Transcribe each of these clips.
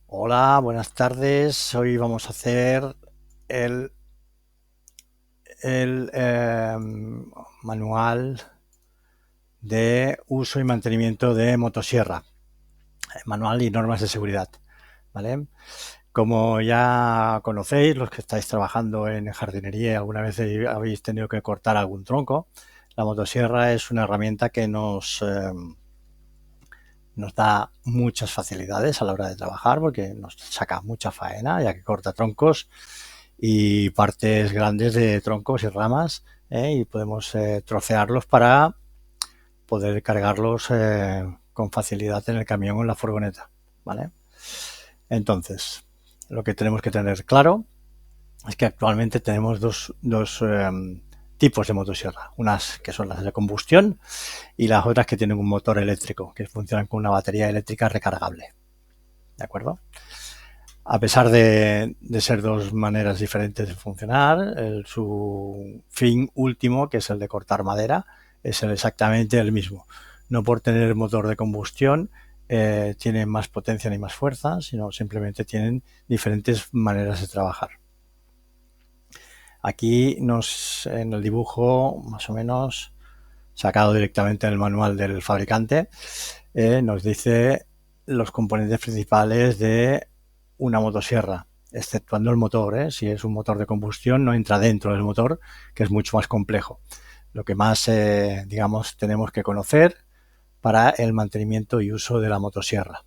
Hola, buenas tardes. Hoy vamos a hacer el, el manual de uso y mantenimiento de motosierra, manual y normas de seguridad, ¿vale? Como ya conocéis, los que estáis trabajando en jardinería y alguna vez habéis tenido que cortar algún tronco, la motosierra es una herramienta que nos da muchas facilidades a la hora de trabajar porque nos saca mucha faena, ya que corta troncos y partes grandes de troncos y ramas, y podemos trocearlos para poder cargarlos con facilidad en el camión o en la furgoneta, ¿vale? Entonces, lo que tenemos que tener claro es que actualmente tenemos dos tipos de motosierra, unas que son las de combustión y las otras que tienen un motor eléctrico, que funcionan con una batería eléctrica recargable, ¿de acuerdo? A pesar de ser dos maneras diferentes de funcionar, su fin último, que es el de cortar madera, es exactamente el mismo. No por tener motor de combustión tienen más potencia ni más fuerza, sino simplemente tienen diferentes maneras de trabajar. Aquí en el dibujo, más o menos, sacado directamente del manual del fabricante, nos dice los componentes principales de una motosierra, exceptuando el motor. Si es un motor de combustión, no entra dentro del motor, que es mucho más complejo. Lo que más, digamos, tenemos que conocer para el mantenimiento y uso de la motosierra.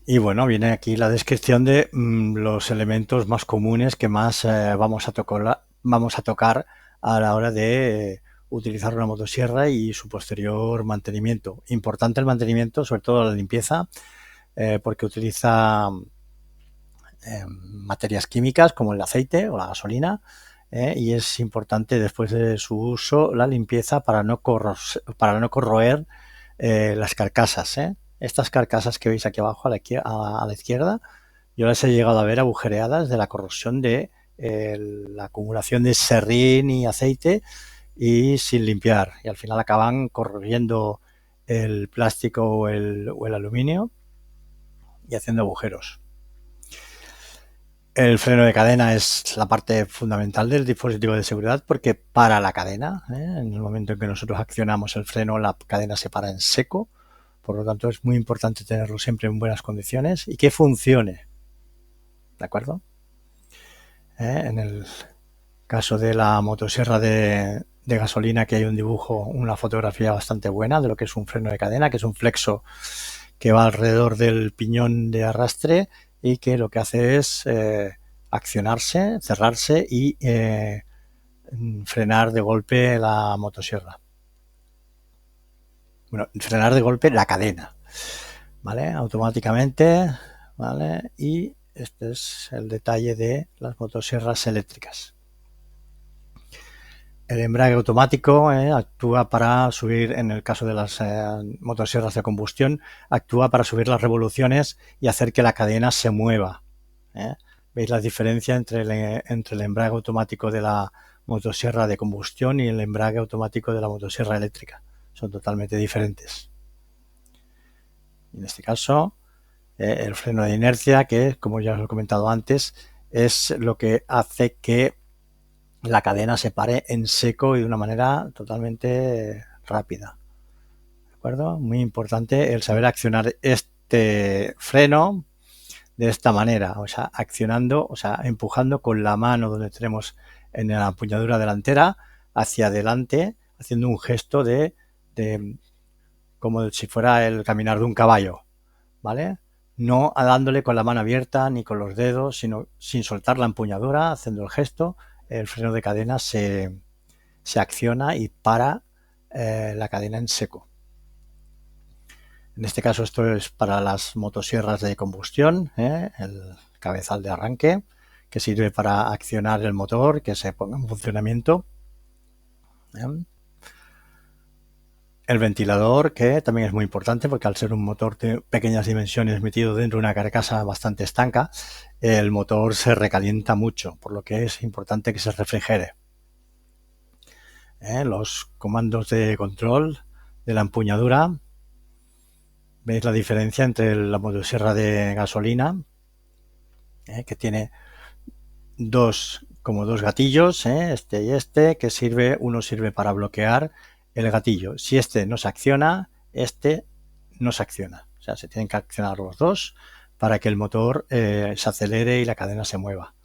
Y bueno, viene aquí la descripción de los elementos más comunes que más vamos a tocar a la hora de utilizar una motosierra y su posterior mantenimiento. Importante el mantenimiento, sobre todo la limpieza, porque utiliza materias químicas como el aceite o la gasolina, y es importante después de su uso la limpieza para no corroer las carcasas. Estas carcasas que veis aquí abajo a la izquierda, yo las he llegado a ver agujereadas de la corrosión de la acumulación de serrín y aceite y sin limpiar, y al final acaban corroyendo el plástico o el aluminio y haciendo agujeros. El freno de cadena es la parte fundamental del dispositivo de seguridad porque para la cadena. En el momento en que nosotros accionamos el freno, la cadena se para en seco. Por lo tanto, es muy importante tenerlo siempre en buenas condiciones y que funcione. ¿De acuerdo? En el caso de la motosierra de gasolina, que hay un dibujo, una fotografía bastante buena de lo que es un freno de cadena, que es un flexo que va alrededor del piñón de arrastre y que lo que hace es accionarse, cerrarse y frenar de golpe la motosierra. Bueno, frenar de golpe la cadena, ¿vale? Automáticamente, ¿vale? Y este es el detalle de las motosierras eléctricas. El embrague automático actúa para subir, en el caso de las motosierras de combustión, actúa para subir las revoluciones y hacer que la cadena se mueva. ¿Veis la diferencia entre el embrague automático de la motosierra de combustión y el embrague automático de la motosierra eléctrica? Son totalmente diferentes. En este caso, el freno de inercia, que como ya os he comentado antes, es lo que hace que la cadena se pare en seco y de una manera totalmente rápida. ¿De acuerdo? Muy importante el saber accionar este freno de esta manera, o sea, accionando, o sea, empujando con la mano donde tenemos en la empuñadura delantera hacia adelante, haciendo un gesto de como si fuera el caminar de un caballo, ¿vale? No dándole con la mano abierta ni con los dedos, sino sin soltar la empuñadura, haciendo el gesto, el freno de cadena se acciona y para la cadena en seco. En este caso esto es para las motosierras de combustión, el cabezal de arranque, que sirve para accionar el motor, que se ponga en funcionamiento. El ventilador, que también es muy importante porque al ser un motor de pequeñas dimensiones metido dentro de una carcasa bastante estanca, el motor se recalienta mucho, por lo que es importante que se refrigere. Los comandos de control de la empuñadura, Veis la diferencia entre la motosierra de gasolina, que tiene como dos gatillos, este y este, que uno sirve para bloquear el gatillo. Si este no se acciona, este no se acciona. O sea, se tienen que accionar los dos para que el motor se acelere y la cadena se mueva.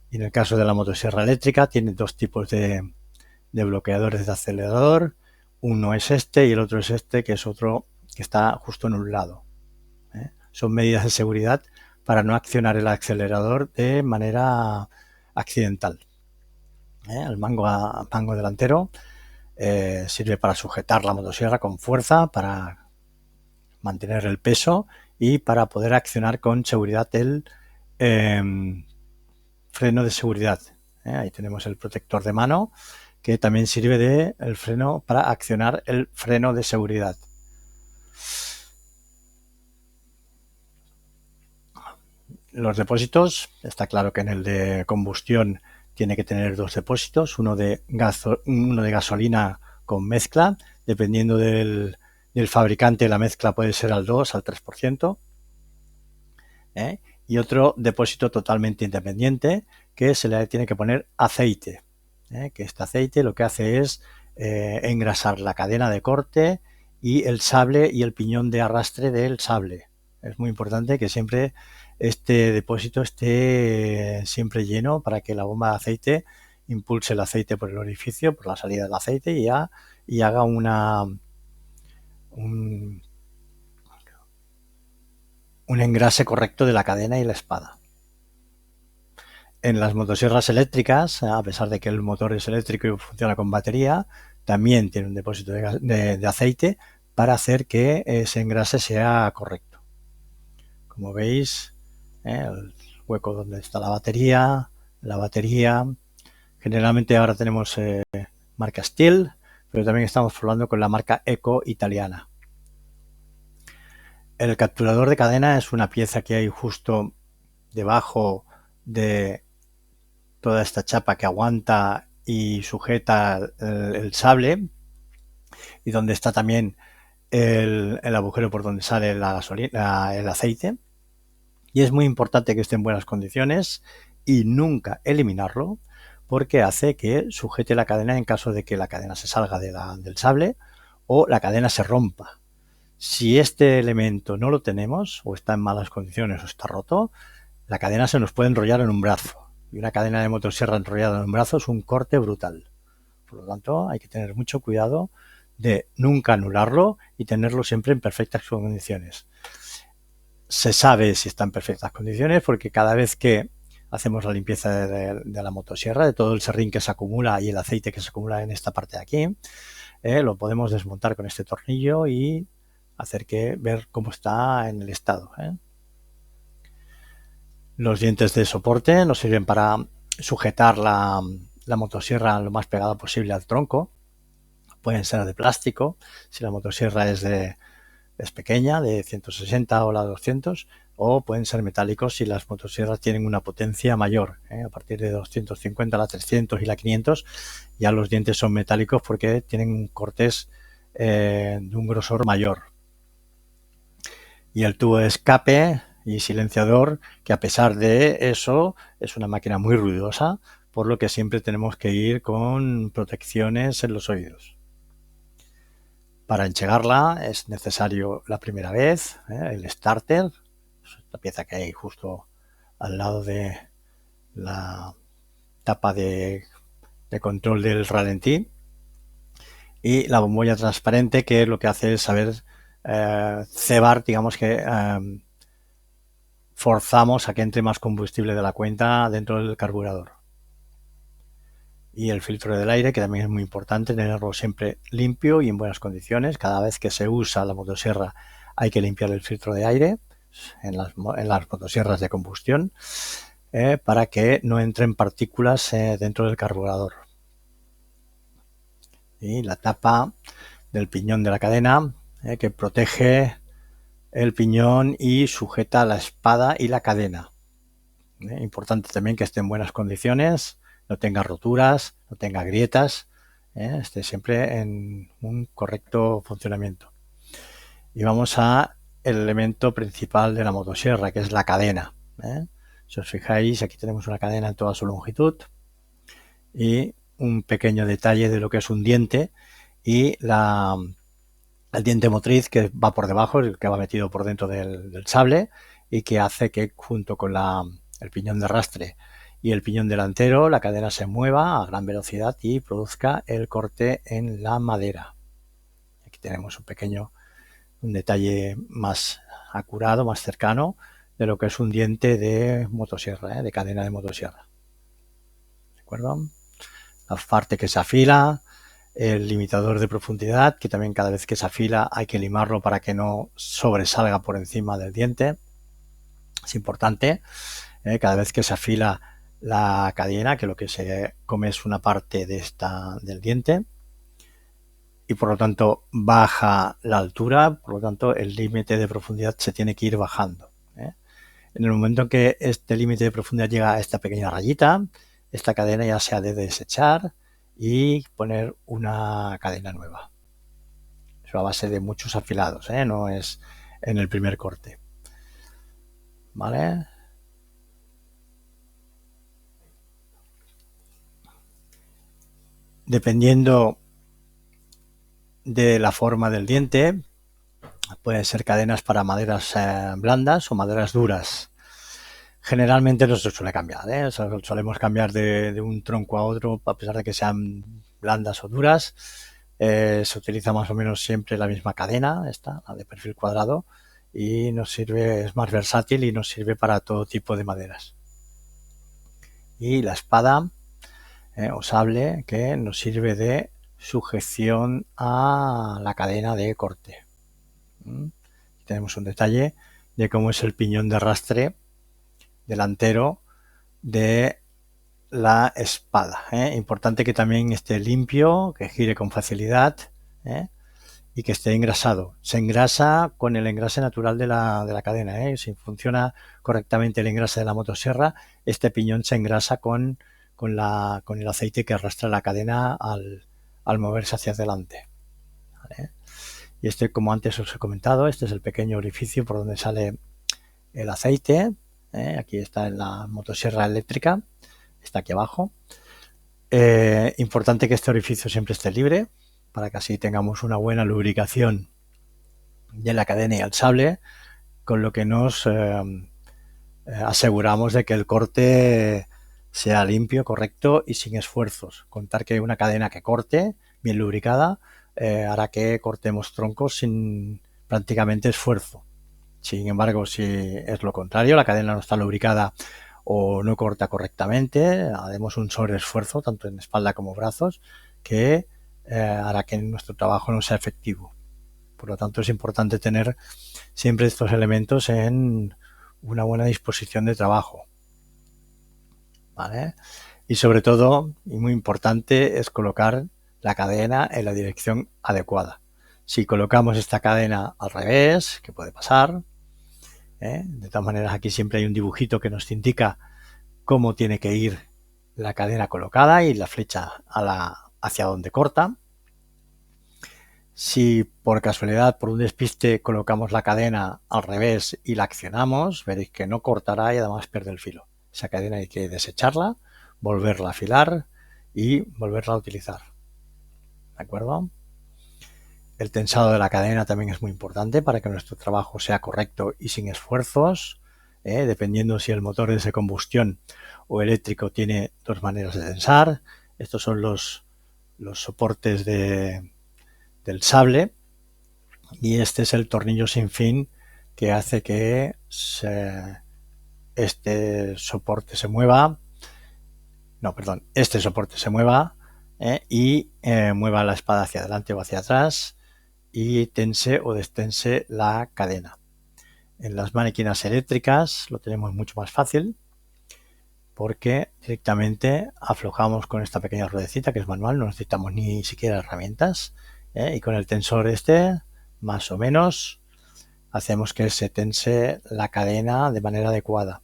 Y en el caso de la motosierra eléctrica tiene dos tipos de bloqueadores de acelerador. Uno es este y el otro es este, que es otro que está justo en un lado. Son medidas de seguridad para no accionar el acelerador de manera accidental. El mango delantero sirve para sujetar la motosierra con fuerza, para mantener el peso y para poder accionar con seguridad el freno de seguridad. Ahí tenemos el protector de mano, que también sirve de el freno para accionar el freno de seguridad. Los depósitos, está claro que en el de combustión tiene que tener dos depósitos, uno de gasolina con mezcla, dependiendo del fabricante la mezcla puede ser al 2, al 3%, y otro depósito totalmente independiente que se le tiene que poner aceite, que este aceite lo que hace es engrasar la cadena de corte y el sable y el piñón de arrastre del sable. Es muy importante que siempre este depósito esté siempre lleno para que la bomba de aceite impulse el aceite por el orificio, por la salida del aceite y haga un engrase correcto de la cadena y la espada. En las motosierras eléctricas, a pesar de que el motor es eléctrico y funciona con batería, también tiene un depósito de aceite para hacer que ese engrase sea correcto. Como veis, el hueco donde está la batería, generalmente ahora tenemos marca Steel, pero también estamos probando con la marca Eco italiana. El capturador de cadena es una pieza que hay justo debajo de toda esta chapa que aguanta y sujeta el sable, y donde está también el agujero por donde sale la gasolina, el aceite. Y es muy importante que esté en buenas condiciones y nunca eliminarlo, porque hace que sujete la cadena en caso de que la cadena se salga del sable o la cadena se rompa. Si este elemento no lo tenemos, o está en malas condiciones o está roto, la cadena se nos puede enrollar en un brazo. Y una cadena de motosierra enrollada en un brazo es un corte brutal. Por lo tanto, hay que tener mucho cuidado de nunca anularlo y tenerlo siempre en perfectas condiciones. Se sabe si está en perfectas condiciones porque cada vez que hacemos la limpieza de la motosierra, de todo el serrín que se acumula y el aceite que se acumula en esta parte de aquí, lo podemos desmontar con este tornillo y hacer ver cómo está en el estado. Los dientes de soporte nos sirven para sujetar la motosierra lo más pegada posible al tronco. Pueden ser de plástico, si la motosierra es pequeña, de 160 o la 200, o pueden ser metálicos si las motosierras tienen una potencia mayor. A partir de 250, la 300 y la 500, ya los dientes son metálicos porque tienen cortes de un grosor mayor. Y el tubo de escape y silenciador, que a pesar de eso es una máquina muy ruidosa, por lo que siempre tenemos que ir con protecciones en los oídos. Para enchegarla es necesario la primera vez el starter, esta pieza que hay justo al lado de la tapa de control del ralentí, y la bombolla transparente, que lo que hace es saber cebar, digamos que forzamos a que entre más combustible de la cuenta dentro del carburador. Y el filtro del aire, que también es muy importante tenerlo siempre limpio y en buenas condiciones. Cada vez que se usa la motosierra hay que limpiar el filtro de aire en las motosierras de combustión para que no entren partículas dentro del carburador. Y la tapa del piñón de la cadena que protege el piñón y sujeta la espada y la cadena. Importante también que esté en buenas condiciones, no tenga roturas, no tenga grietas, esté siempre en un correcto funcionamiento. Y vamos a el elemento principal de la motosierra, que es la cadena. Si os fijáis, aquí tenemos una cadena en toda su longitud y un pequeño detalle de lo que es un diente y el diente motriz que va por debajo, el que va metido por dentro del sable y que hace que junto con el piñón de arrastre y el piñón delantero la cadena se mueva a gran velocidad y produzca el corte en la madera. Aquí tenemos un detalle más acurado, más cercano de lo que es un diente de motosierra, de cadena de motosierra. ¿De acuerdo? La parte que se afila, el limitador de profundidad, que también cada vez que se afila hay que limarlo para que no sobresalga por encima del diente. Es importante, cada vez que se afila la cadena, que lo que se come es una parte del diente, y por lo tanto baja la altura, por lo tanto el límite de profundidad se tiene que ir bajando. En el momento en que este límite de profundidad llega a esta pequeña rayita, esta cadena ya se ha de desechar y poner una cadena nueva. Eso a base de muchos afilados, no es en el primer corte. ¿Vale? Dependiendo de la forma del diente, pueden ser cadenas para maderas blandas o maderas duras. Generalmente no se suele cambiar, solemos cambiar de un tronco a otro a pesar de que sean blandas o duras. Se utiliza más o menos siempre la misma cadena, esta, la de perfil cuadrado, y nos sirve, es más versátil y nos sirve para todo tipo de maderas. Y la espada o sable, que nos sirve de sujeción a la cadena de corte. Tenemos un detalle de cómo es el piñón de arrastre delantero de la espada. Importante que también esté limpio, que gire con facilidad y que esté engrasado. Se engrasa con el engrase natural de la cadena. Si funciona correctamente el engrase de la motosierra, este piñón se engrasa con el aceite que arrastra la cadena al moverse hacia adelante. ¿Vale? Y este, como antes os he comentado, este es el pequeño orificio por donde sale el aceite. Aquí está en la motosierra eléctrica, está aquí abajo. Importante que este orificio siempre esté libre para que así tengamos una buena lubricación de la cadena y el sable, con lo que nos aseguramos de que el corte sea limpio, correcto y sin esfuerzos. Contar que una cadena que corte, bien lubricada, hará que cortemos troncos sin prácticamente esfuerzo. Sin embargo, si es lo contrario, la cadena no está lubricada o no corta correctamente, haremos un sobreesfuerzo tanto en espalda como brazos que hará que nuestro trabajo no sea efectivo. Por lo tanto, es importante tener siempre estos elementos en una buena disposición de trabajo. ¿Vale? Y sobre todo, y muy importante, es colocar la cadena en la dirección adecuada. Si colocamos esta cadena al revés, que puede pasar, de todas maneras aquí siempre hay un dibujito que nos indica cómo tiene que ir la cadena colocada y la flecha hacia donde corta. Si por casualidad, por un despiste, colocamos la cadena al revés y la accionamos, veréis que no cortará y además pierde el filo. Esa cadena hay que desecharla, volverla a afilar y volverla a utilizar. ¿De acuerdo? El tensado de la cadena también es muy importante para que nuestro trabajo sea correcto y sin esfuerzos, dependiendo si el motor es de combustión o eléctrico tiene dos maneras de tensar. Estos son los soportes del sable y este es el tornillo sin fin que hace que este soporte se mueva y mueva la espada hacia adelante o hacia atrás y tense o destense la cadena. En las máquinas eléctricas lo tenemos mucho más fácil porque directamente aflojamos con esta pequeña ruedecita que es manual, no necesitamos ni siquiera herramientas, y con el tensor más o menos hacemos que se tense la cadena de manera adecuada.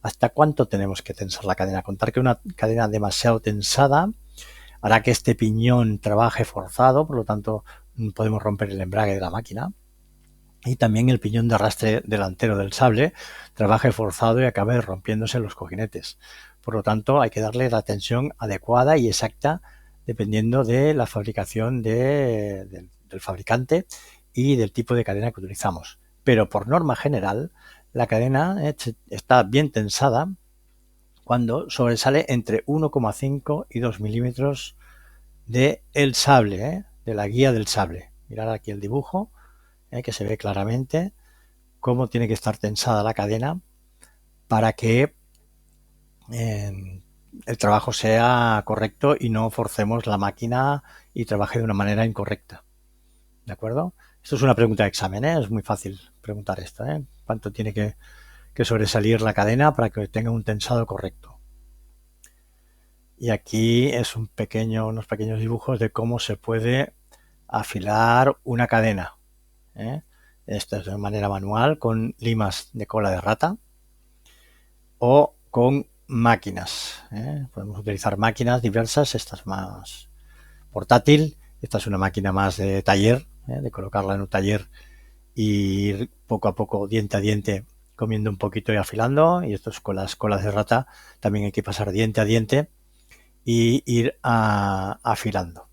¿Hasta cuánto tenemos que tensar la cadena? Contar que una cadena demasiado tensada hará que este piñón trabaje forzado, por lo tanto podemos romper el embrague de la máquina. y también el piñón de arrastre delantero del sable trabaje forzado y acabe rompiéndose los cojinetes. Por lo tanto, hay que darle la tensión adecuada y exacta dependiendo de la fabricación del fabricante y del tipo de cadena que utilizamos. Pero por norma general, la cadena está bien tensada cuando sobresale entre 1,5 y 2 milímetros de el sable, de la guía del sable. Mirad aquí el dibujo, que se ve claramente cómo tiene que estar tensada la cadena para que el trabajo sea correcto y no forcemos la máquina y trabaje de una manera incorrecta. ¿De acuerdo? Esto es una pregunta de examen, es muy fácil preguntar esto. ¿Cuánto tiene que sobresalir la cadena para que tenga un tensado correcto? Y aquí es unos pequeños dibujos de cómo se puede afilar una cadena. Esto es de manera manual con limas de cola de rata o con máquinas. Podemos utilizar máquinas diversas, esta es más portátil, esta es una máquina más de taller, de colocarla en un taller y ir poco a poco, diente a diente, comiendo un poquito y afilando. Y esto es con las colas de rata, también hay que pasar diente a diente y ir afilando.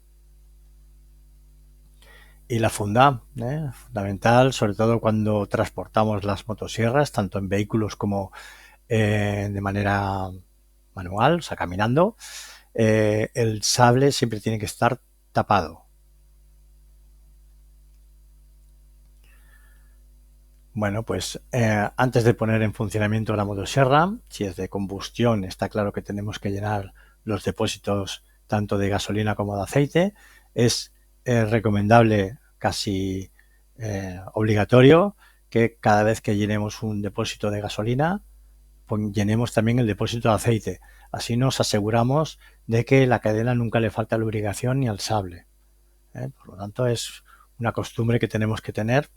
Y la funda, fundamental, sobre todo cuando transportamos las motosierras, tanto en vehículos como de manera manual, o sea, caminando. El sable siempre tiene que estar tapado. Bueno, pues antes de poner en funcionamiento la motosierra, si es de combustión, está claro que tenemos que llenar los depósitos tanto de gasolina como de aceite. Es recomendable, casi obligatorio, que cada vez que llenemos un depósito de gasolina, llenemos también el depósito de aceite. Así nos aseguramos de que la cadena nunca le falta lubricación ni al sable. Por lo tanto, es una costumbre que tenemos que tener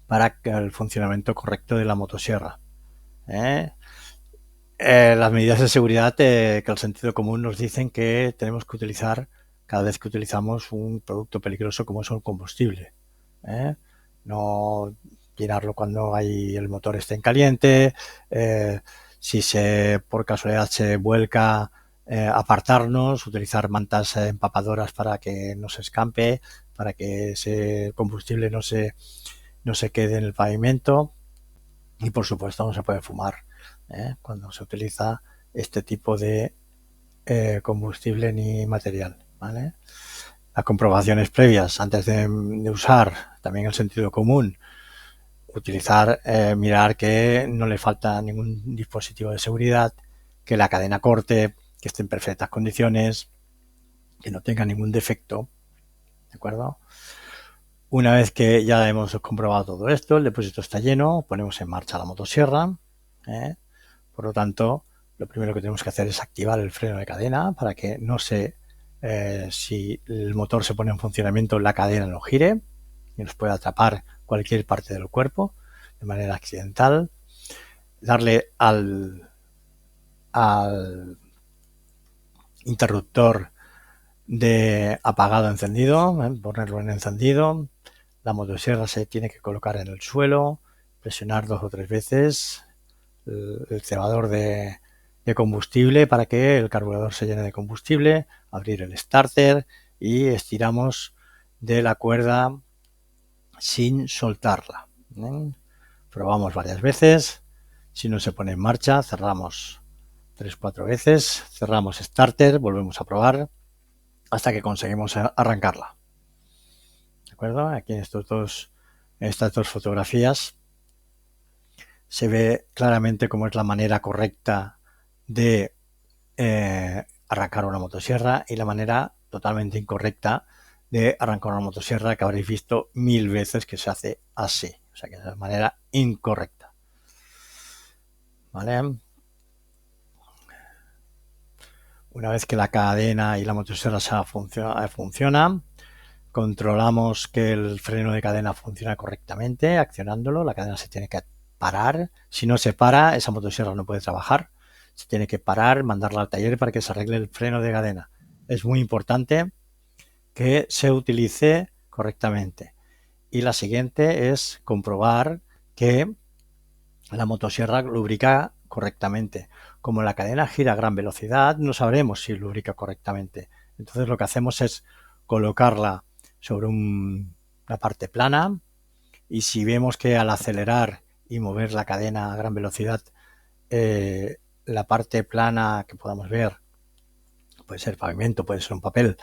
para el funcionamiento correcto de la motosierra. Las medidas de seguridad que el sentido común nos dicen que tenemos que utilizar cada vez que utilizamos un producto peligroso como es un combustible. No llenarlo cuando el motor esté en caliente, si por casualidad se vuelca, apartarnos, utilizar mantas empapadoras para que no se escampe, para que ese combustible no se quede en el pavimento. Y por supuesto no se puede fumar cuando se utiliza este tipo de combustible ni material, ¿vale? Las comprobaciones previas antes de usar, también el sentido común, utilizar, mirar que no le falta ningún dispositivo de seguridad, que la cadena corte, que esté en perfectas condiciones, que no tenga ningún defecto, ¿de acuerdo? Una vez que ya hemos comprobado todo esto, el depósito está lleno, ponemos en marcha la motosierra. Por lo tanto, lo primero que tenemos que hacer es activar el freno de cadena para que si el motor se pone en funcionamiento, la cadena no gire y nos pueda atrapar cualquier parte del cuerpo de manera accidental. Darle al interruptor de apagado encendido, ponerlo en encendido. La motosierra se tiene que colocar en el suelo, presionar 2 o 3 veces el cebador de combustible para que el carburador se llene de combustible, abrir el starter y estiramos de la cuerda sin soltarla. Probamos varias veces. Si no se pone en marcha, cerramos 3-4 veces, cerramos starter, volvemos a probar hasta que conseguimos arrancarla. ¿De acuerdo? Aquí en estas dos fotografías se ve claramente cómo es la manera correcta de arrancar una motosierra y la manera totalmente incorrecta de arrancar una motosierra que habréis visto 1000 veces que se hace así. O sea que es la manera incorrecta. ¿Vale? Una vez que la cadena y la motosierra funciona, controlamos que el freno de cadena funciona correctamente, accionándolo. La cadena se tiene que parar. Si no se para, esa motosierra no puede trabajar. Se tiene que parar, mandarla al taller para que se arregle el freno de cadena. Es muy importante que se utilice correctamente. Y la siguiente es comprobar que la motosierra lubrica correctamente. Como la cadena gira a gran velocidad, no sabremos si lubrica correctamente. Entonces lo que hacemos es colocarla sobre una parte plana, y si vemos que al acelerar y mover la cadena a gran velocidad, la parte plana que podamos ver, puede ser pavimento, puede ser un papel,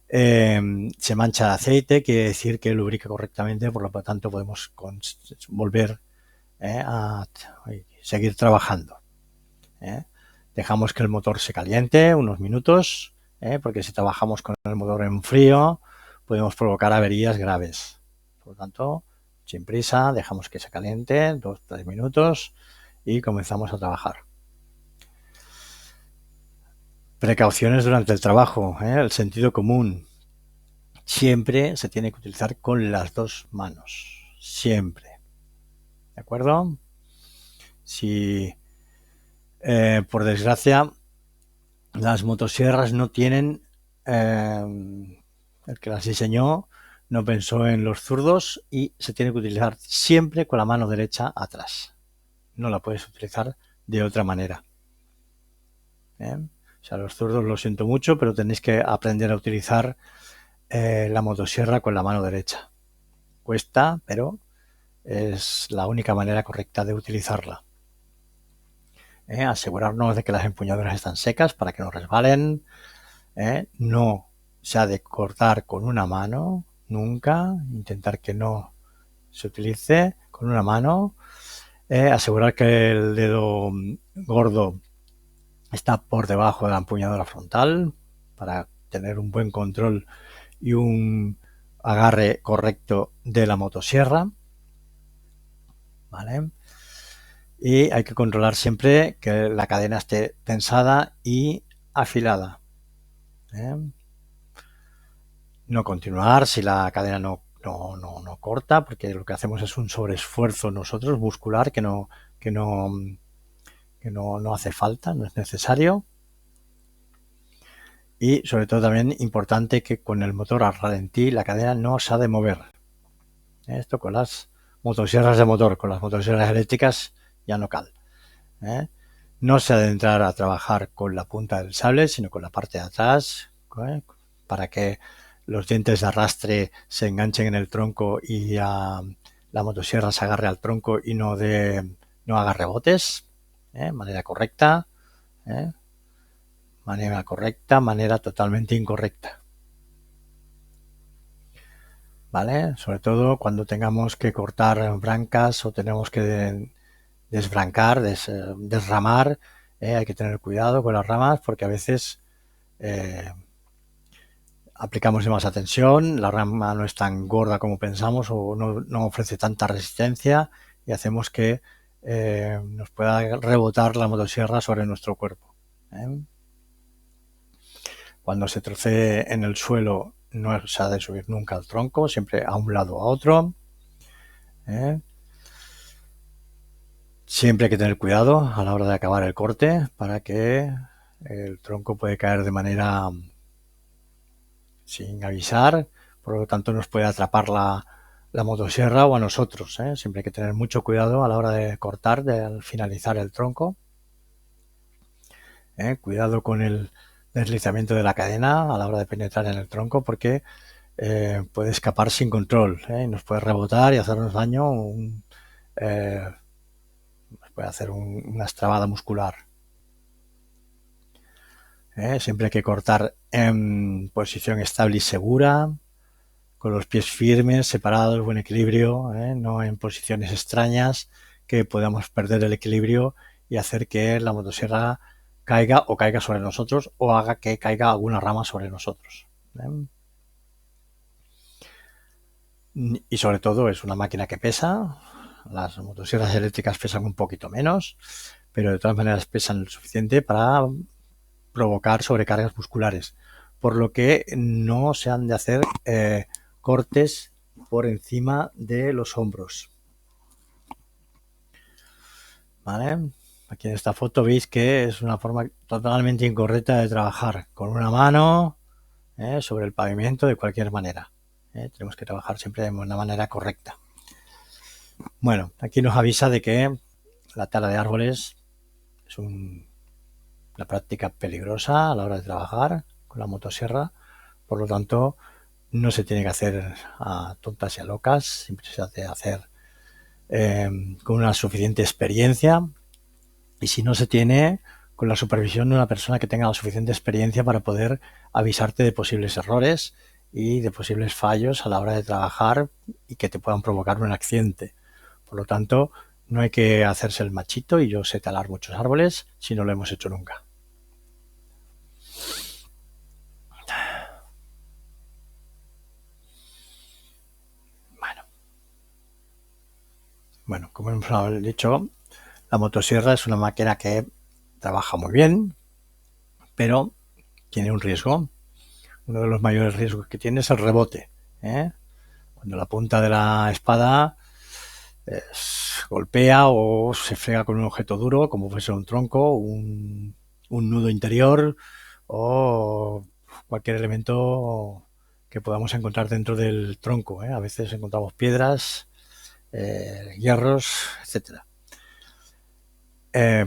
se mancha de aceite, quiere decir que lubrica correctamente, por lo tanto podemos volver a seguir trabajando. Dejamos que el motor se caliente unos minutos, porque si trabajamos con el motor en frío podemos provocar averías graves. Por lo tanto, sin prisa, dejamos que se caliente 2-3 minutos y comenzamos a trabajar. Precauciones durante el trabajo, el sentido común. Siempre se tiene que utilizar con las dos manos. Siempre. ¿De acuerdo? Si por desgracia las motosierras no tienen, el que las diseñó no pensó en los zurdos y se tiene que utilizar siempre con la mano derecha atrás. No la puedes utilizar de otra manera. O sea, los zurdos lo siento mucho, pero tenéis que aprender a utilizar la motosierra con la mano derecha. Cuesta, pero es la única manera correcta de utilizarla. Asegurarnos de que las empuñaduras están secas para que no resbalen. No se ha de cortar con una mano, nunca. Intentar que no se utilice con una mano. Asegurar que el dedo gordo está por debajo de la empuñadura frontal para tener un buen control y un agarre correcto de la motosierra. ¿Vale? Y hay que controlar siempre que la cadena esté tensada y afilada. No continuar si la cadena no corta, porque lo que hacemos es un sobreesfuerzo nosotros muscular que no hace falta, no es necesario. Y sobre todo también importante que con el motor al ralentí la cadena no se ha de mover. Esto con las motosierras de motor, con las motosierras eléctricas ya no cal. No se ha de entrar a trabajar con la punta del sable, sino con la parte de atrás, para que los dientes de arrastre se enganchen en el tronco y la motosierra se agarre al tronco y no haga rebotes. Manera correcta. Manera correcta, manera totalmente incorrecta. ¿Vale? Sobre todo cuando tengamos que cortar brancas o tenemos que desbrancar, desramar, hay que tener cuidado con las ramas porque a veces aplicamos demasiada tensión, la rama no es tan gorda como pensamos o no ofrece tanta resistencia y hacemos que nos pueda rebotar la motosierra sobre nuestro cuerpo. Cuando se trocee en el suelo no se ha de subir nunca al tronco, siempre a un lado o a otro. Siempre hay que tener cuidado a la hora de acabar el corte para que el tronco puede caer de manera sin avisar, por lo tanto nos puede atrapar la motosierra o a nosotros. Siempre hay que tener mucho cuidado a la hora de cortar, de finalizar el tronco. Cuidado con el deslizamiento de la cadena a la hora de penetrar en el tronco porque puede escapar sin control y nos puede rebotar y hacernos daño, puede hacer una estrabada muscular. Siempre hay que cortar en posición estable y segura, con los pies firmes, separados, buen equilibrio, no en posiciones extrañas que podamos perder el equilibrio y hacer que la motosierra caiga o caiga sobre nosotros o haga que caiga alguna rama sobre nosotros. Y sobre todo es una máquina que pesa. Las motosierras eléctricas pesan un poquito menos, pero de todas maneras pesan lo suficiente para provocar sobrecargas musculares, por lo que no se han de hacer cortes por encima de los hombros. ¿Vale? Aquí en esta foto veis que es una forma totalmente incorrecta de trabajar con una mano sobre el pavimento de cualquier manera. Tenemos que trabajar siempre de una manera correcta. Bueno, aquí nos avisa de que la tala de árboles es una práctica peligrosa a la hora de trabajar con la motosierra. Por lo tanto, no se tiene que hacer a tontas y a locas, siempre se hace hacer con una suficiente experiencia, y si no se tiene, con la supervisión de una persona que tenga la suficiente experiencia para poder avisarte de posibles errores y de posibles fallos a la hora de trabajar y que te puedan provocar un accidente. Por lo tanto, no hay que hacerse el machito y yo sé talar muchos árboles si no lo hemos hecho nunca. Bueno, como hemos dicho, la motosierra es una máquina que trabaja muy bien, pero tiene un riesgo. Uno de los mayores riesgos que tiene es el rebote. Cuando la punta de la espada golpea o se frega con un objeto duro, como fuese un tronco, un nudo interior o cualquier elemento que podamos encontrar dentro del tronco. A veces encontramos piedras, hierros, etcétera.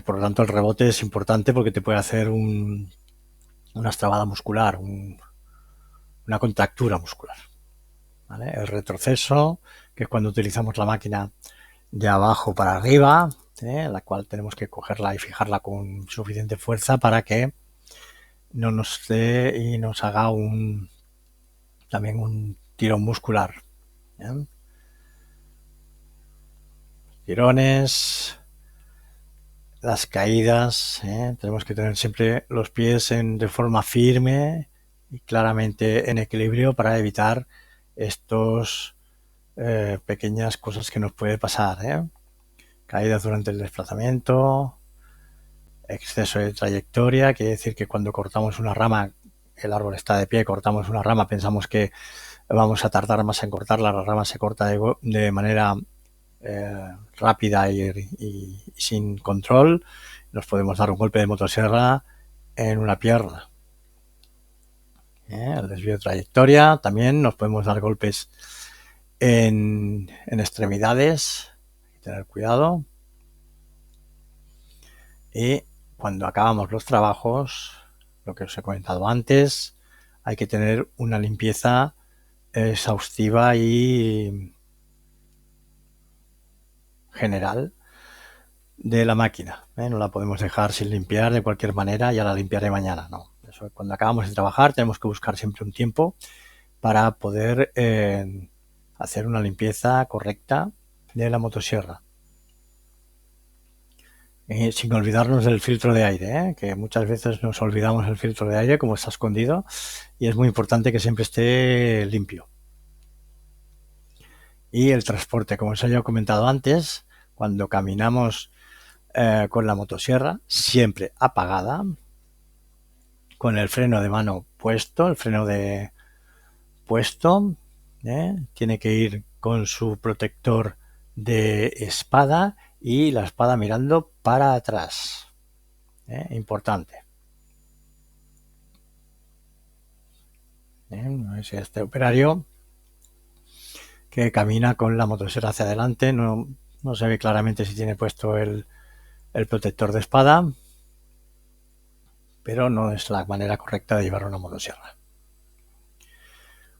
Por lo tanto, el rebote es importante porque te puede hacer una estrabada muscular, una contractura muscular. ¿Vale? El retroceso, que es cuando utilizamos la máquina de abajo para arriba, la cual tenemos que cogerla y fijarla con suficiente fuerza para que no nos dé y nos haga también un tirón muscular. Tirones, las caídas, tenemos que tener siempre los pies de forma firme y claramente en equilibrio para evitar estos pequeñas cosas que nos puede pasar. Caídas durante el desplazamiento, exceso de trayectoria, quiere decir que cuando cortamos una rama, el árbol está de pie, cortamos una rama, pensamos que vamos a tardar más en cortarla, la rama se corta de manera rápida y sin control, nos podemos dar un golpe de motosierra en una pierna. El desvío de trayectoria, también nos podemos dar golpes en extremidades, hay que tener cuidado. Y cuando acabamos los trabajos, lo que os he comentado antes, hay que tener una limpieza exhaustiva y general de la máquina. No la podemos dejar sin limpiar de cualquier manera, ya la limpiaré mañana. No. Eso, cuando acabamos de trabajar tenemos que buscar siempre un tiempo para poder hacer una limpieza correcta de la motosierra. Sin olvidarnos del filtro de aire, que muchas veces nos olvidamos el filtro de aire como está escondido y es muy importante que siempre esté limpio. Y el transporte, como os he comentado antes, cuando caminamos con la motosierra, siempre apagada, con el freno de mano puesto, tiene que ir con su protector de espada y la espada mirando para atrás. Importante. Este operario que camina con la motosierra hacia adelante, no se ve claramente si tiene puesto el protector de espada, pero no es la manera correcta de llevar una motosierra.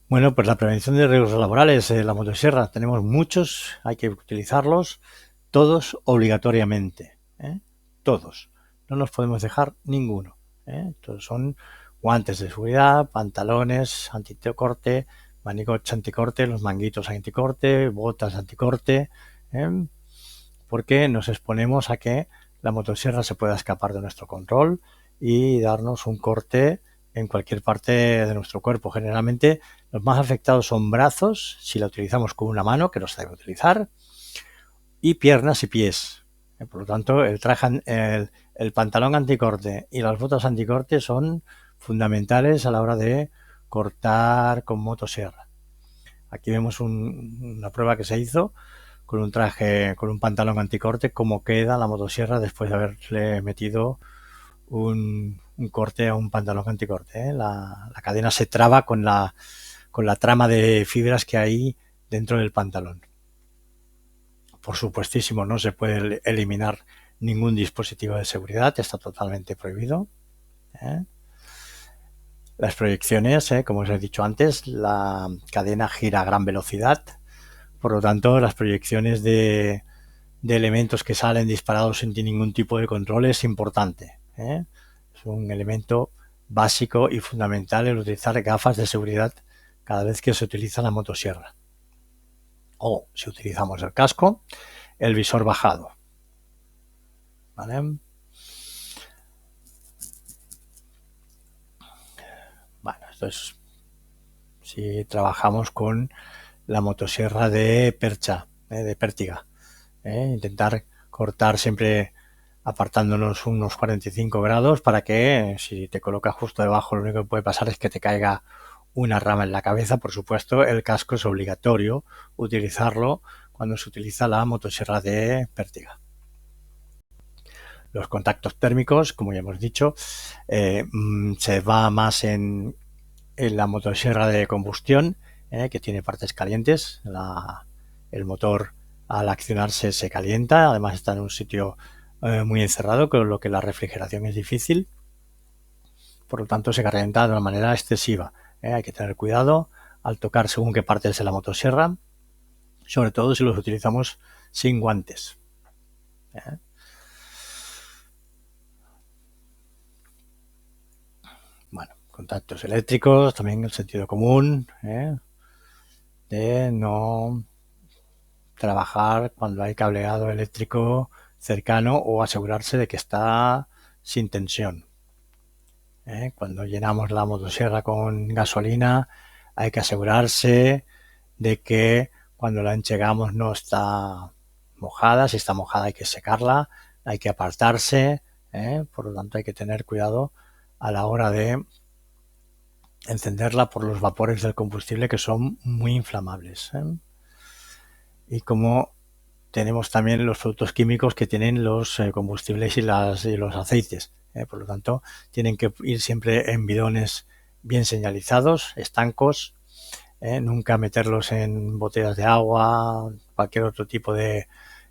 Bueno, pues la prevención de riesgos laborales, la motosierra, tenemos muchos, hay que utilizarlos todos obligatoriamente, todos, no nos podemos dejar ninguno. Todos son guantes de seguridad, pantalones anticorte, manigotes anticorte, los manguitos anticorte, botas anticorte, porque nos exponemos a que la motosierra se pueda escapar de nuestro control y darnos un corte en cualquier parte de nuestro cuerpo. Generalmente los más afectados son brazos, si la utilizamos con una mano, que no se debe utilizar, y piernas y pies. Por lo tanto, el pantalón anticorte y las botas anticorte son fundamentales a la hora de cortar con motosierra. Aquí vemos una prueba que se hizo con un traje, con un pantalón anticorte, cómo queda la motosierra después de haberle metido un corte a un pantalón anticorte. La cadena se traba con con la trama de fibras que hay dentro del pantalón. Por supuestísimo, no se puede eliminar ningún dispositivo de seguridad, está totalmente prohibido. Las proyecciones, como os he dicho antes, la cadena gira a gran velocidad, por lo tanto las proyecciones de elementos que salen disparados sin ningún tipo de control es importante. Es un elemento básico y fundamental el utilizar gafas de seguridad cada vez que se utiliza la motosierra. O si utilizamos el casco, el visor bajado. ¿Vale? Bueno, esto es si trabajamos con la motosierra de percha, de pértiga. Intentar cortar siempre apartándonos unos 45 grados para que si te colocas justo debajo lo único que puede pasar es que te caiga una rama en la cabeza. Por supuesto, el casco es obligatorio utilizarlo cuando se utiliza la motosierra de pértiga. Los contactos térmicos, como ya hemos dicho, se va más en la motosierra de combustión, que tiene partes calientes. El motor al accionarse se calienta, además está en un sitio muy encerrado, con lo que la refrigeración es difícil. Por lo tanto, se calienta de una manera excesiva. Hay que tener cuidado al tocar según qué partes de la motosierra, sobre todo si los utilizamos sin guantes. Bueno, contactos eléctricos, también el sentido común, de no trabajar cuando hay cableado eléctrico cercano o asegurarse de que está sin tensión. Cuando llenamos la motosierra con gasolina hay que asegurarse de que cuando la enchegamos no está mojada. Si está mojada hay que secarla, hay que apartarse, por lo tanto hay que tener cuidado a la hora de encenderla por los vapores del combustible, que son muy inflamables. Y como tenemos también los productos químicos que tienen los combustibles y los aceites. Por lo tanto, tienen que ir siempre en bidones bien señalizados, estancos. Nunca meterlos en botellas de agua, cualquier otro tipo de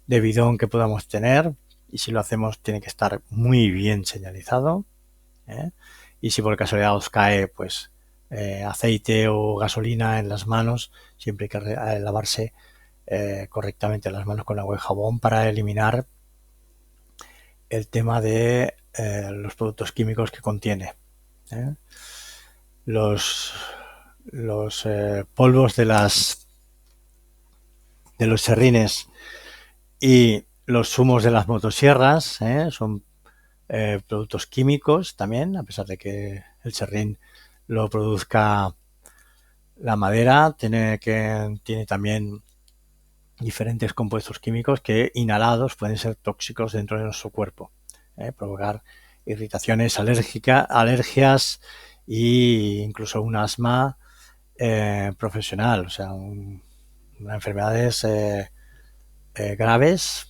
bidón que podamos tener. Y si lo hacemos, tiene que estar muy bien señalizado. Y si por casualidad os cae pues aceite o gasolina en las manos, siempre hay que lavarse correctamente las manos con agua y jabón para eliminar el tema de los productos químicos que contiene. Los polvos de los serrines y los zumos de las motosierras son productos químicos también, a pesar de que el serrín lo produzca la madera, tiene también diferentes compuestos químicos que inhalados pueden ser tóxicos dentro de nuestro cuerpo, provocar irritaciones alergias e incluso un asma profesional, o sea, enfermedades graves,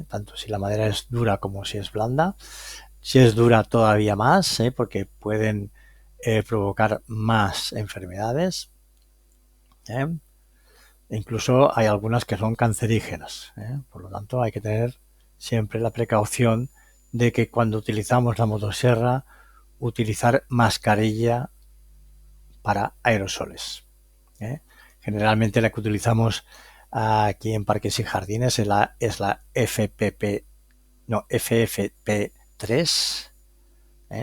tanto si la madera es dura como si es blanda. Si es dura todavía más, porque pueden provocar más enfermedades. Incluso hay algunas que son cancerígenas. Por lo tanto, hay que tener siempre la precaución de que cuando utilizamos la motosierra, utilizar mascarilla para aerosoles. Generalmente la que utilizamos aquí en parques y jardines es la FFP3,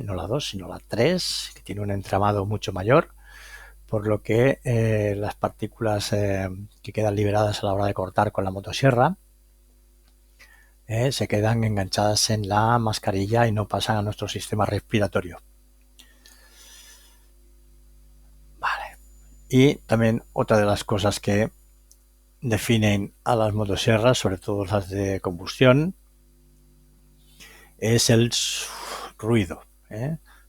no la 2, sino la 3, que tiene un entramado mucho mayor, por lo que las partículas que quedan liberadas a la hora de cortar con la motosierra se quedan enganchadas en la mascarilla y no pasan a nuestro sistema respiratorio. Vale. Y también otra de las cosas que definen a las motosierras, sobre todo las de combustión, es el ruido.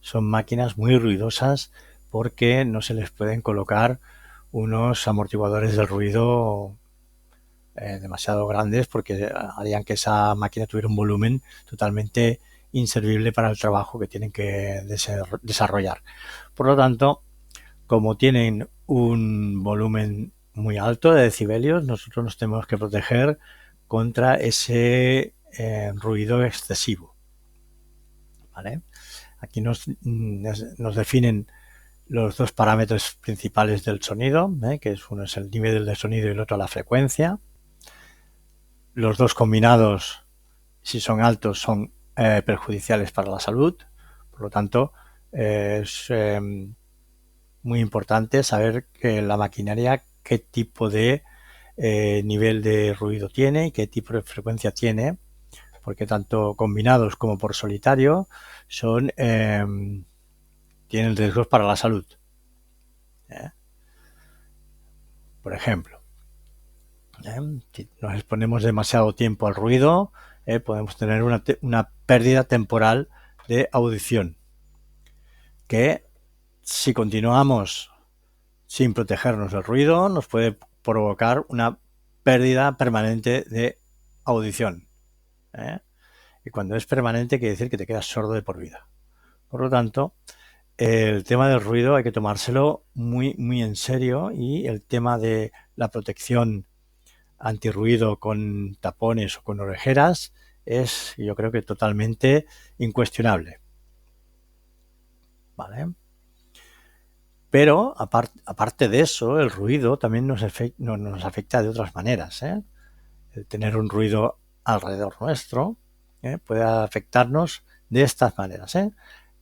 Son máquinas muy ruidosas porque no se les pueden colocar unos amortiguadores de ruido demasiado grandes, porque harían que esa máquina tuviera un volumen totalmente inservible para el trabajo que tienen que desarrollar. Por lo tanto, como tienen un volumen muy alto de decibelios, nosotros nos tenemos que proteger contra ese ruido excesivo. ¿Vale? Aquí nos definen los dos parámetros principales del sonido, que uno es el nivel de sonido y el otro la frecuencia. Los dos combinados, si son altos, son perjudiciales para la salud. Por lo tanto, es muy importante saber que la maquinaria qué tipo de nivel de ruido tiene y qué tipo de frecuencia tiene, porque tanto combinados como por solitario tienen riesgos para la salud. Por ejemplo, si nos exponemos demasiado tiempo al ruido, podemos tener una pérdida temporal de audición, que si continuamos sin protegernos del ruido nos puede provocar una pérdida permanente de audición. Y cuando es permanente quiere decir que te quedas sordo de por vida. Por lo tanto, el tema del ruido hay que tomárselo muy, muy en serio, y el tema de la protección antirruido con tapones o con orejeras es, yo creo que totalmente incuestionable. ¿Vale? Pero aparte de eso, el ruido también nos afecta de otras maneras. El tener un ruido alrededor nuestro puede afectarnos de estas maneras.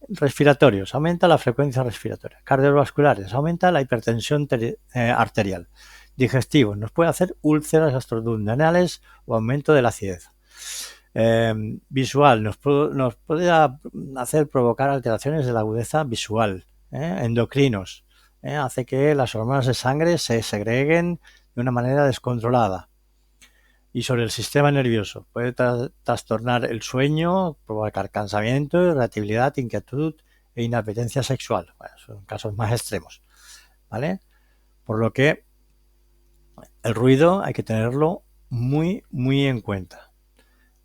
Respiratorios, aumenta la frecuencia respiratoria. Cardiovasculares, aumenta la hipertensión arterial. Digestivos, nos puede hacer úlceras gastroduodenales o aumento de la acidez. Visual, nos puede hacer provocar alteraciones de la agudeza visual. Endocrinos, hace que las hormonas de sangre se segreguen de una manera descontrolada. Y sobre el sistema nervioso, puede trastornar el sueño, provocar cansamiento, irritabilidad, inquietud e inapetencia sexual. Bueno, son casos más extremos, ¿vale? Por lo que el ruido hay que tenerlo muy, muy en cuenta.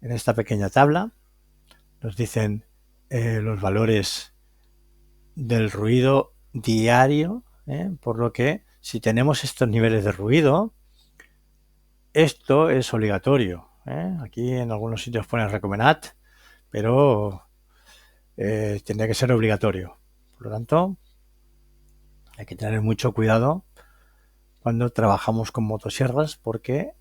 En esta pequeña tabla nos dicen los valores del ruido diario, por lo que si tenemos estos niveles de ruido, esto es obligatorio. Aquí en algunos sitios pone recomendat, pero tendría que ser obligatorio. Por lo tanto, hay que tener mucho cuidado cuando trabajamos con motosierras, porque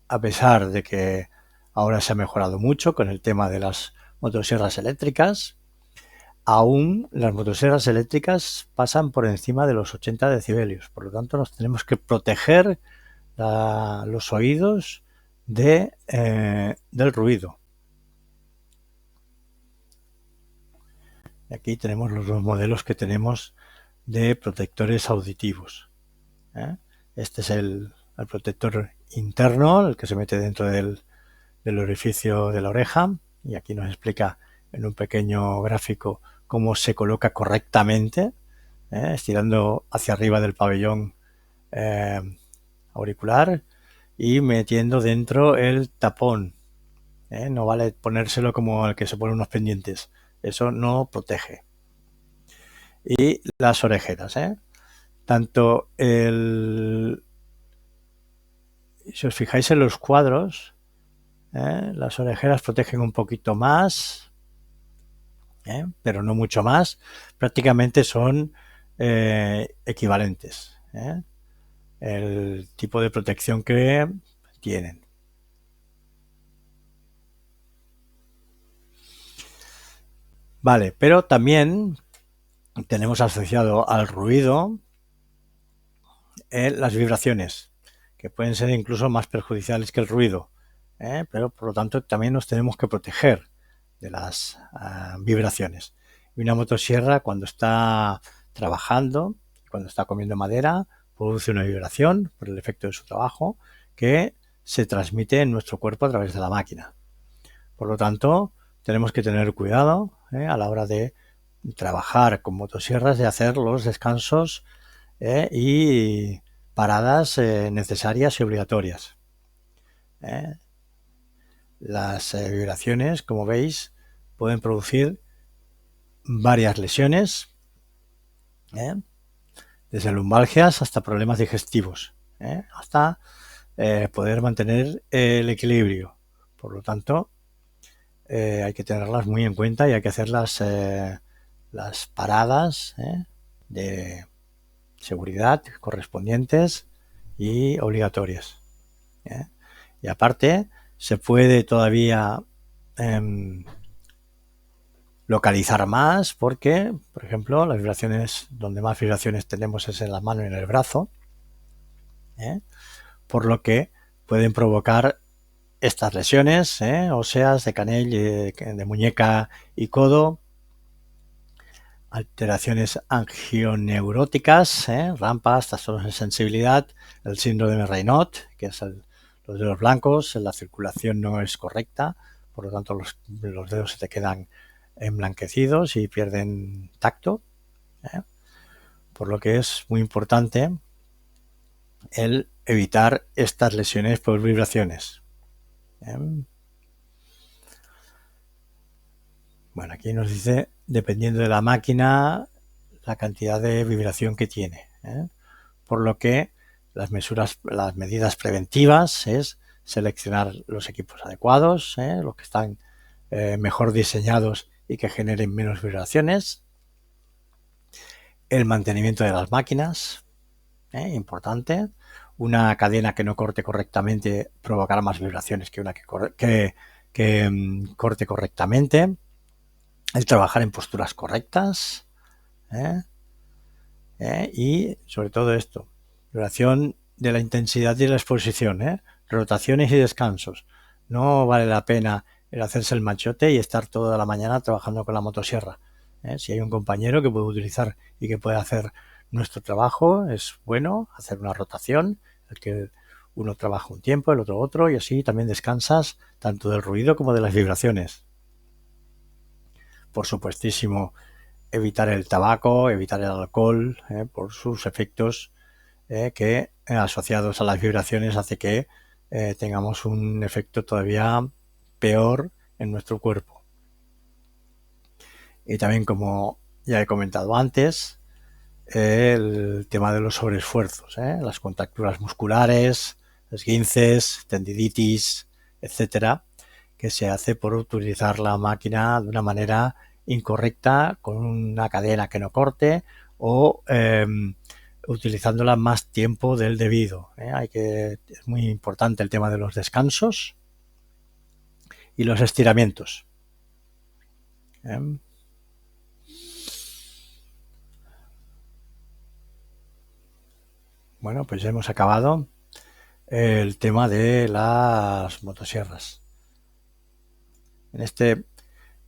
a pesar de que ahora se ha mejorado mucho con el tema de las motosierras eléctricas, aún las motosierras eléctricas pasan por encima de los 80 decibelios. Por lo tanto, nos tenemos que proteger los oídos del ruido. Aquí tenemos los dos modelos que tenemos de protectores auditivos. Este es el protector interno, el que se mete dentro del orificio de la oreja, y aquí nos explica en un pequeño gráfico cómo se coloca correctamente, estirando hacia arriba del pabellón auricular y metiendo dentro el tapón. No vale ponérselo como el que se pone unos pendientes, eso no protege. Y las orejeras, tanto si os fijáis en los cuadros, las orejeras protegen un poquito más, pero no mucho más. Prácticamente son equivalentes, el tipo de protección que tienen. Vale, pero también tenemos asociado al ruido las vibraciones, que pueden ser incluso más perjudiciales que el ruido, pero por lo tanto también nos tenemos que proteger de las vibraciones. Y una motosierra, cuando está trabajando, cuando está comiendo madera, produce una vibración por el efecto de su trabajo que se transmite en nuestro cuerpo a través de la máquina. Por lo tanto, tenemos que tener cuidado a la hora de trabajar con motosierras, de hacer los descansos y paradas necesarias y obligatorias. Las vibraciones, como veis, pueden producir varias lesiones, desde lumbalgias hasta problemas digestivos, hasta poder mantener el equilibrio. Por lo tanto, hay que tenerlas muy en cuenta y hay que hacer las paradas de seguridad correspondientes y obligatorias. Y aparte, se puede todavía localizar más porque, por ejemplo, las vibraciones, donde más vibraciones tenemos es en la mano y en el brazo, por lo que pueden provocar estas lesiones óseas de canell, de muñeca y codo, alteraciones angioneuróticas, rampas, trastornos de sensibilidad, el síndrome de Raynaud, que es los dedos blancos, la circulación no es correcta, por lo tanto los dedos se te quedan emblanquecidos y pierden tacto, por lo que es muy importante el evitar estas lesiones por vibraciones. Bueno, aquí nos dice, dependiendo de la máquina, la cantidad de vibración que tiene. Por lo que las medidas preventivas es seleccionar los equipos adecuados, los que están mejor diseñados y que generen menos vibraciones. El mantenimiento de las máquinas, importante. Una cadena que no corte correctamente provocará más vibraciones que una que corte correctamente. El trabajar en posturas correctas. Y sobre todo esto, duración de la intensidad y la exposición, rotaciones y descansos. No vale la pena el hacerse el machote y estar toda la mañana trabajando con la motosierra. Si hay un compañero que puede utilizar y que puede hacer nuestro trabajo, es bueno hacer una rotación, el que uno trabaja un tiempo, el otro, y así también descansas tanto del ruido como de las vibraciones. Por supuestísimo, evitar el tabaco, evitar el alcohol, por sus efectos que asociados a las vibraciones hace que tengamos un efecto todavía peor en nuestro cuerpo. Y también, como ya he comentado antes, el tema de los sobreesfuerzos, las contracturas musculares, esguinces, tendinitis, etcétera, que se hace por utilizar la máquina de una manera incorrecta, con una cadena que no corte o utilizándola más tiempo del debido. Es muy importante el tema de los descansos y los estiramientos. Bueno, pues ya hemos acabado el tema de las motosierras. En este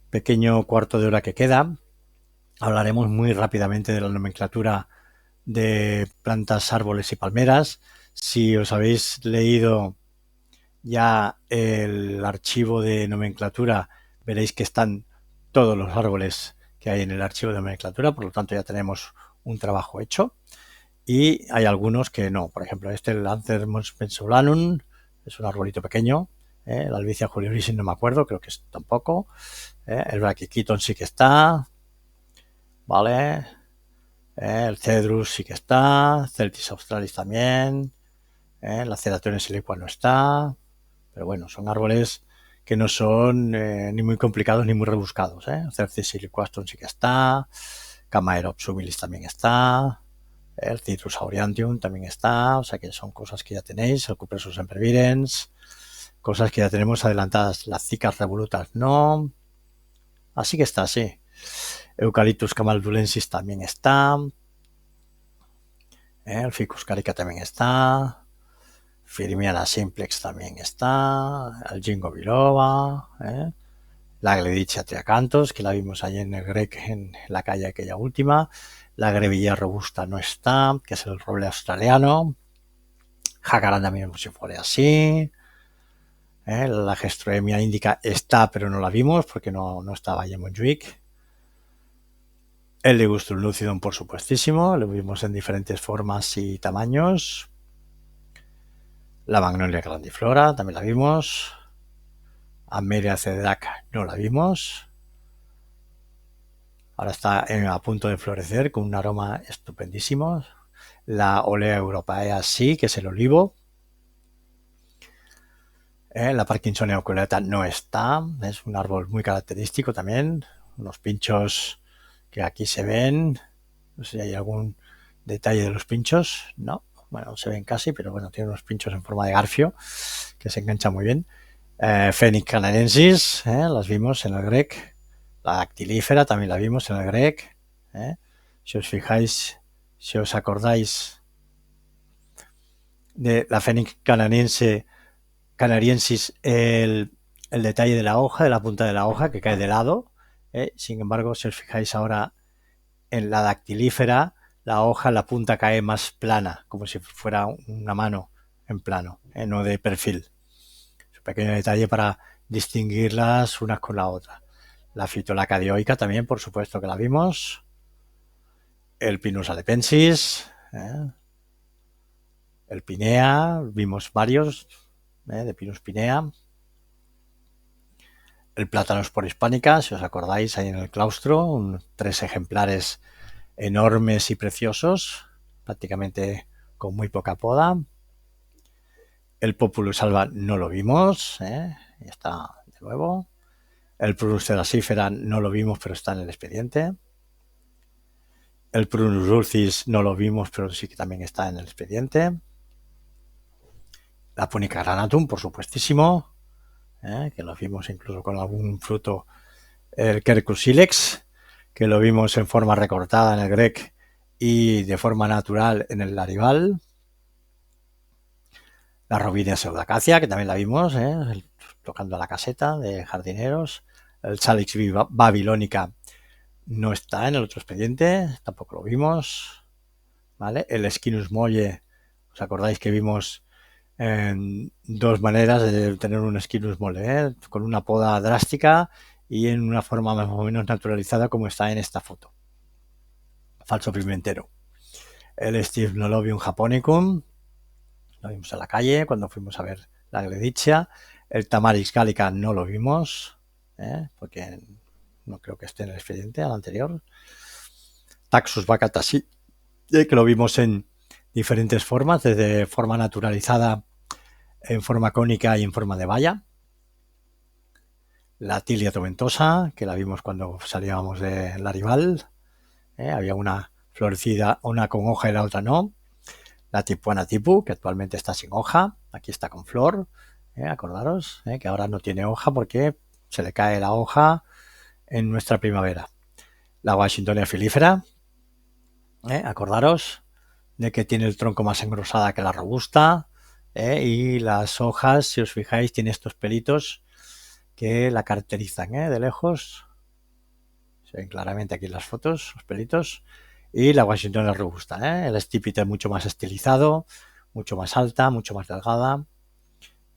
pequeño cuarto de hora que queda, hablaremos muy rápidamente de la nomenclatura de plantas, árboles y palmeras. Si os habéis leído ya el archivo de nomenclatura, veréis que están todos los árboles que hay en el archivo de nomenclatura, por lo tanto ya tenemos un trabajo hecho. Y hay algunos que no, por ejemplo este, el Anthermus pensolanum, es un arbolito pequeño, la Albizia julioris no me acuerdo, creo que tampoco, el Brachychiton sí que está, vale, el Cedrus sí que está, Celtis australis también, la Ceratonia siliqua no está, pero bueno, son árboles que no son ni muy complicados ni muy rebuscados. Cercis siliquastrum sí que está, Chamaerops humilis también está, el Citrus aurantium también está, o sea que son cosas que ya tenéis, el Cupressus sempervirens, cosas que ya tenemos adelantadas. Las Cicas revolutas no, así que está, sí. Eucalyptus camaldulensis también está, el Ficus carica también está, Firmiana simplex también está, el Ginkgo biloba, la Gledichia triacanthus, que la vimos allí en el Grec, en la calle aquella última, la Grevillea robusta no está, que es el roble australiano, Jacaranda mimosifolia sí, la Gestroemia indica está, pero no la vimos porque no estaba allí en Montjuic. El Ligustrum lucidum, por supuestísimo, lo vimos en diferentes formas y tamaños. La Magnolia grandiflora también la vimos. Amelia cederaca no la vimos. Ahora está a punto de florecer con un aroma estupendísimo. La Olea europaea sí, que es el olivo. La Parkinsonia oculata no está, es un árbol muy característico también, unos pinchos que aquí se ven, no sé si hay algún detalle de los pinchos, no, bueno, se ven casi, pero bueno, tiene unos pinchos en forma de garfio que se enganchan muy bien. Phoenix canadensis, las vimos en el Grec, la dactilífera también la vimos en el Grec, si os fijáis, si os acordáis de la Phoenix canariensis, el detalle de la hoja, de la punta de la hoja, que cae de lado. Sin embargo, si os fijáis ahora en la dactilífera, la hoja, la punta cae más plana, como si fuera una mano en plano, no de perfil. Es un pequeño detalle para distinguirlas unas con la otra. La Phytolacca dioica también, por supuesto que la vimos. El Pinus alepensis, el Pinea, vimos varios, de Pinus pinea. El plátano por hispánica, si os acordáis, ahí en el claustro, 3 ejemplares enormes y preciosos, prácticamente con muy poca poda. El Populus alba no lo vimos, está de nuevo. El Prunus cerasífera no lo vimos, pero está en el expediente. El Prunus dulcis no lo vimos, pero sí que también está en el expediente. La Punica granatum, por supuestísimo, que lo vimos incluso con algún fruto. El Quercus ilex, que lo vimos en forma recortada en el Grec y de forma natural en el Larival. La Robinia pseudacacia, que también la vimos, tocando la caseta de jardineros. El Salix babilónica no está en el otro expediente, tampoco lo vimos. ¿Vale? El Esquinus molle, ¿os acordáis que vimos dos maneras de tener un Esquinus molle? Con una poda drástica y en una forma más o menos naturalizada, como está en esta foto. Falso pimentero. El Stimnolobium japonicum, lo vimos en la calle cuando fuimos a ver la Gleditsia. El Tamarix gallica no lo vimos, porque no creo que esté en el expediente al anterior. Taxus baccata sí, que lo vimos en diferentes formas, desde forma naturalizada, en forma cónica y en forma de valla. La Tilia tomentosa, que la vimos cuando salíamos de Larival, había una florecida, una con hoja y la otra no. La Tipuana tipu, que actualmente está sin hoja, aquí está con flor, acordaros, que ahora no tiene hoja porque se le cae la hoja en nuestra primavera. La Washingtonia filífera, acordaros de que tiene el tronco más engrosada que la robusta, y las hojas, si os fijáis, tiene estos pelitos que la caracterizan, de lejos. Se ven claramente aquí en las fotos, los pelitos. Y la Washingtonia robusta, el estípite mucho más estilizado, mucho más alta, mucho más delgada.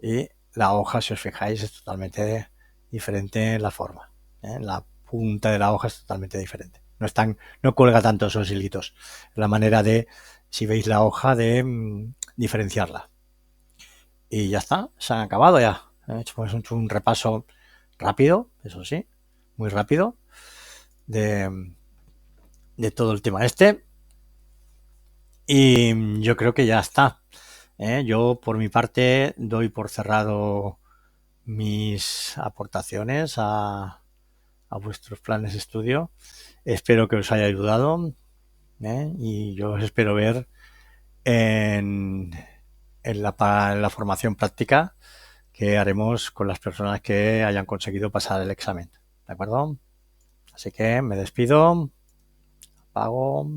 Y la hoja, si os fijáis, es totalmente diferente en la forma. La punta de la hoja es totalmente diferente. No cuelga tanto esos hilitos. La manera de, si veis la hoja, de diferenciarla. Y ya está, se han acabado ya. Hemos hecho un repaso rápido, eso sí, muy rápido, de todo el tema este. Y yo creo que ya está. Yo, por mi parte, doy por cerrado mis aportaciones a vuestros planes de estudio. Espero que os haya ayudado, y yo os espero ver en la formación práctica que haremos con las personas que hayan conseguido pasar el examen. ¿De acuerdo? Así que me despido. Apago.